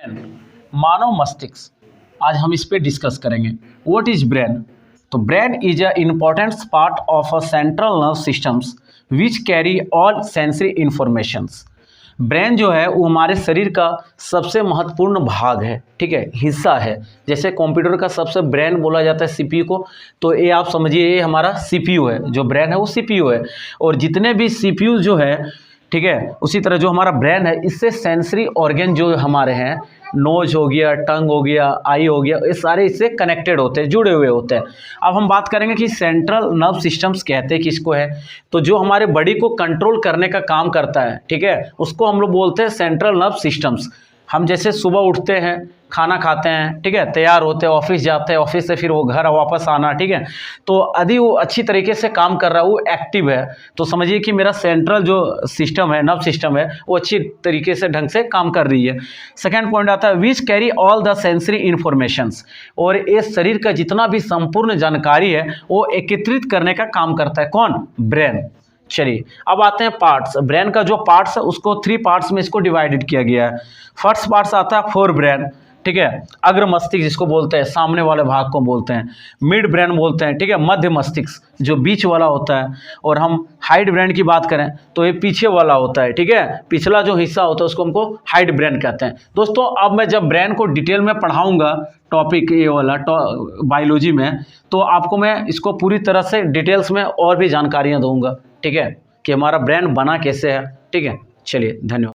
मानव मस्तिष्क आज हम इस पे डिस्कस करेंगे। What is brain? तो brain is a important part of a central nerve systems which carry all sensory informations. Brain जो है वो हमारे शरीर का सबसे महत्वपूर्ण भाग है, ठीक है, हिस्सा है। जैसे कंप्यूटर का सबसे ब्रेन बोला जाता है सीपीयू को, तो ये आप समझिए ये हमारा सीपीयू है, जो ब्रेन है वो सीपीयू है। और जितने भी सीपीयू जो है, ठीक है, उसी तरह जो हमारा ब्रेन है इससे सेंसरी ऑर्गन जो हमारे हैं, नोज हो गया, टंग हो गया, आई हो गया, ये सारे इससे कनेक्टेड होते हैं, जुड़े हुए होते हैं। अब हम बात करेंगे कि सेंट्रल नर्व सिस्टम्स कहते हैं किसको है, तो जो हमारे बॉडी को कंट्रोल करने का काम करता है, ठीक है, उसको हम लोग बोलते हैं सेंट्रल नर्व सिस्टम्स। हम जैसे सुबह उठते हैं, खाना खाते हैं, ठीक है, तैयार होते हैं, ऑफिस जाते हैं, ऑफिस से फिर वो घर वापस आना, ठीक है, तो यदि वो अच्छी तरीके से काम कर रहा है, वो एक्टिव है, तो समझिए कि मेरा सेंट्रल जो सिस्टम है, नर्व सिस्टम है, वो अच्छी तरीके से ढंग से काम कर रही है। सेकेंड पॉइंट आता है विच carry all the sensory informations, और ये शरीर का जितना भी संपूर्ण जानकारी है वो एकत्रित करने का काम करता है। कौन? ब्रेन। चलिए अब आते हैं पार्ट्स। ब्रेन का जो पार्ट्स है उसको 3 पार्ट्स में इसको डिवाइडेड किया गया है। फर्स्ट पार्ट्स आता है फोर ब्रेन, ठीक है, अग्र मस्तिष्क जिसको बोलते हैं, सामने वाले भाग को बोलते हैं। मिड ब्रेन बोलते हैं, ठीक है, मध्य मस्तिष्क जो बीच वाला होता है। और हम हाइड ब्रेन की बात करें तो ये पीछे वाला होता है, ठीक है, पिछला जो हिस्सा होता है उसको हमको हाइड ब्रेन कहते हैं। दोस्तों अब मैं जब ब्रेन को डिटेल में पढ़ाऊंगा, टॉपिक ये वाला बायोलॉजी में, तो आपको मैं इसको पूरी तरह से डिटेल्स में और भी जानकारियाँ दूंगा, ठीक है, कि हमारा ब्रेन बना कैसे है। ठीक है, चलिए धन्यवाद।